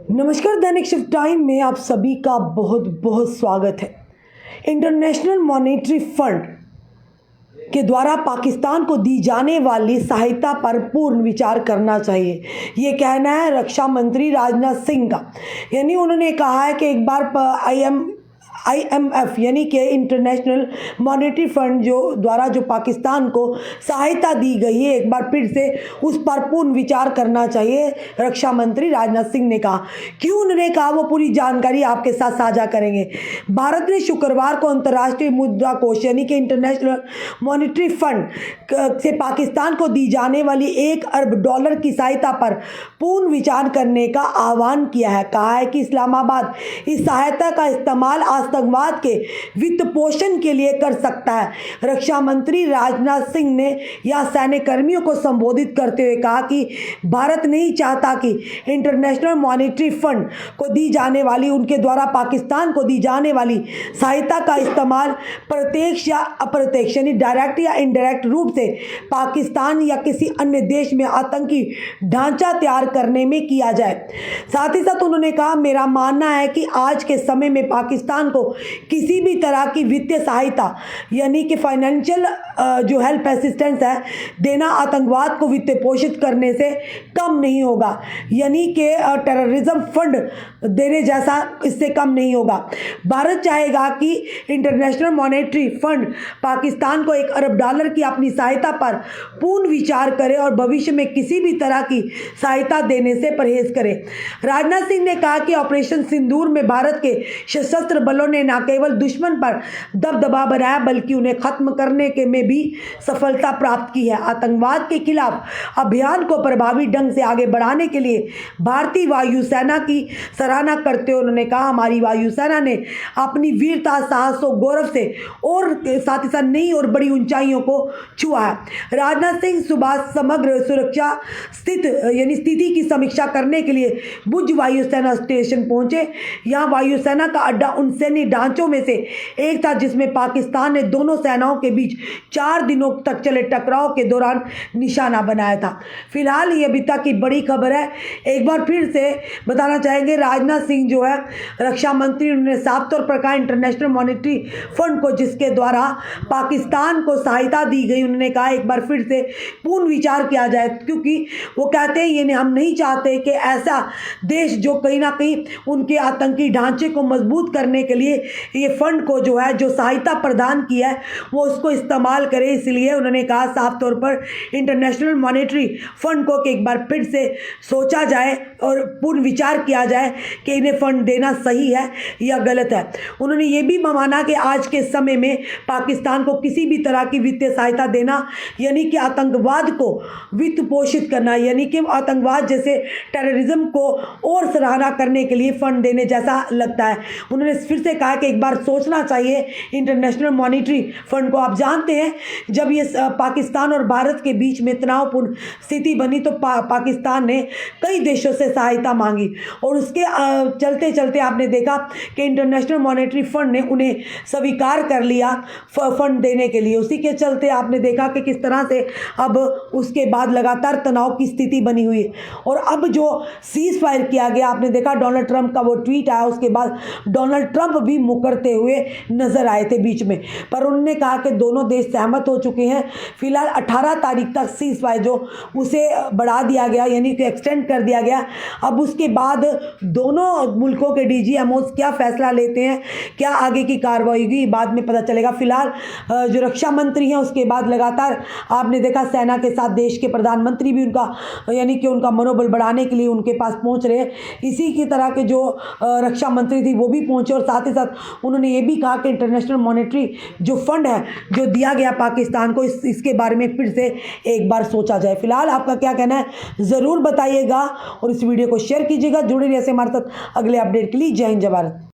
नमस्कार, दैनिक shift time में आप सभी का बहुत बहुत स्वागत है। इंटरनेशनल मॉनेटरी फंड के द्वारा पाकिस्तान को दी जाने वाली सहायता पर पूर्ण विचार करना चाहिए, ये कहना है रक्षा मंत्री राजनाथ सिंह का। यानी उन्होंने कहा है कि एक बार IMF यानी कि इंटरनेशनल मॉनेटरी फंड द्वारा जो पाकिस्तान को सहायता दी गई है, एक बार फिर से उस पर पूर्ण विचार करना चाहिए, रक्षा मंत्री राजनाथ सिंह ने कहा। क्यों उन्होंने कहा, वो पूरी जानकारी आपके साथ साझा करेंगे। भारत ने शुक्रवार को अंतर्राष्ट्रीय मुद्रा कोष यानी कि इंटरनेशनल मॉनेटरी फंड से पाकिस्तान को दी जाने वाली $1 अरब की सहायता पर पूर्ण विचार करने का आह्वान किया है। कहा है कि इस्लामाबाद इस सहायता का इस्तेमाल आतंकवाद के वित्त पोषण के लिए कर सकता है। रक्षा मंत्री राजनाथ सिंह ने यहां सैन्य कर्मियों को संबोधित करते हुए कहा कि भारत नहीं चाहता कि इंटरनेशनल मॉनेटरी फंड को दी जाने वाली, उनके द्वारा पाकिस्तान को दी जाने वाली सहायता का इस्तेमाल प्रत्यक्ष या अप्रत्यक्ष यानी डायरेक्ट या इनडायरेक्ट रूप से पाकिस्तान या किसी अन्य देश में आतंकी ढांचा तैयार करने में किया जाए। साथ ही साथ उन्होंने कहा, मेरा मानना है कि आज के समय में पाकिस्तान को किसी भी तरह की वित्तीय सहायता यानी कि फाइनेंशियल जो हेल्प असिस्टेंस है देना आतंकवाद को वित्त पोषित करने से कम नहीं होगा, यानी कि टेररिज्म फंड देने जैसा इससे कम नहीं होगा। भारत चाहेगा कि इंटरनेशनल मॉनेटरी फंड पाकिस्तान को $1 अरब की अपनी सहायता पर पूर्ण विचार करे और भविष्य में किसी भी तरह की सहायता देने से परहेज करे। राजनाथ सिंह ने कहा कि ऑपरेशन सिंदूर में भारत के सशस्त्र बलों ने न केवल दुश्मन पर दबदबा बनाया बल्कि उन्हें खत्म करने के में भी सफलता प्राप्त की है। आतंकवाद के खिलाफ अभियान को प्रभावी ढंग से आगे बढ़ाने के लिए भारतीय वायुसेना की सराहना करते हुए उन्होंने कहा, हमारी वायुसेना ने अपनी वीरता, साहस और गौरव से और साथ ही साथ नई और बड़ी ऊंचाइयों को छुआ है। राजनाथ सिंह सुबह समग्र सुरक्षा स्थिति की समीक्षा करने के लिए भुज वायुसेना स्टेशन पहुंचे। यहाँ वायुसेना का अड्डा उन सैन्य ढांचों में से एक था जिसमें पाकिस्तान ने दोनों सेनाओं के बीच 4 दिनों तक चले टकराव के दौरान निशाना बनाया था। फिलहाल ये अभी तक की बड़ी खबर है। एक बार फिर से बताना चाहेंगे, राजनाथ सिंह जो है रक्षा मंत्री, उन्होंने साफ तौर पर कहा इंटरनेशनल मॉनेटरी फंड को जिसके द्वारा पाकिस्तान को सहायता दी गई, उन्होंने कहा एक बार फिर से पूर्ण विचार किया जाए, क्योंकि वो कहते हैं ये हम नहीं चाहते कि ऐसा देश जो कहीं ना कहीं उनके आतंकी ढांचे को मजबूत करने के लिए ये फंड को जो है जो सहायता प्रदान किया है वो उसको इस्तेमाल करे। इसलिए उन्होंने कहा साफ तौर पर इंटरनेशनल मॉनेटरी फंड को कि एक बार फिर से सोचा जाए और पूर्ण विचार किया जाए कि इन्हें फंड देना सही है या गलत है। उन्होंने ये भी माना कि आज के समय में पाकिस्तान को किसी भी तरह की वित्तीय सहायता देना यानी कि आतंकवाद को वित्त पोषित करना यानी कि आतंकवाद जैसे टेररिज्म को और सराहना करने के लिए फंड देने जैसा लगता है। उन्होंने फिर से कहा कि एक बार सोचना चाहिए इंटरनेशनल मॉनेटरी फंड को। आप जानते हैं जब ये पाकिस्तान और भारत के बीच में तनावपूर्ण स्थिति बनी तो पाकिस्तान ने कई देशों से सहायता मांगी और उसके चलते चलते आपने देखा कि इंटरनेशनल मॉनेटरी फंड ने उन्हें स्वीकार कर लिया फंड देने के लिए। उसी के चलते आपने देखा कि किस तरह से अब उसके बाद लगातार तनाव की स्थिति बनी हुई है। और अब जो सीज फायर किया गया, आपने देखा डोनाल्ड ट्रंप का वो ट्वीट आया, उसके बाद डोनाल्ड ट्रंप भी मुकरते हुए नजर आए थे बीच में, पर उन्होंने कहा कि दोनों देश सहमत हो चुके हैं। फिलहाल 18 तारीख तक सीज फायर जो उसे बढ़ा दिया गया यानी कि एक्सटेंड कर दिया गया। अब उसके बाद दोनों मुल्कों के DGMOs क्या फैसला लेते हैं, क्या आगे की कार्रवाई होगी, बाद में पता चलेगा। फिलहाल जो रक्षा मंत्री हैं उसके बाद लगातार आपने देखा सेना के साथ देश के प्रधानमंत्री भी उनका यानी कि उनका मनोबल बढ़ाने के लिए उनके पास पहुंच रहे हैं। इसी की तरह के जो रक्षा मंत्री थी वो भी पहुंचे और साथ ही साथ उन्होंने ये भी कहा कि इंटरनेशनल मॉनेटरी जो फंड है जो दिया गया पाकिस्तान को इसके बारे में फिर से एक बार सोचा जाए। फिलहाल आपका क्या कहना है ज़रूर बताइएगा और इस वीडियो को शेयर कीजिएगा। जुड़े रहिए हमारे साथ अगले अपडेट के लिए। जय हिंद, जय भारत।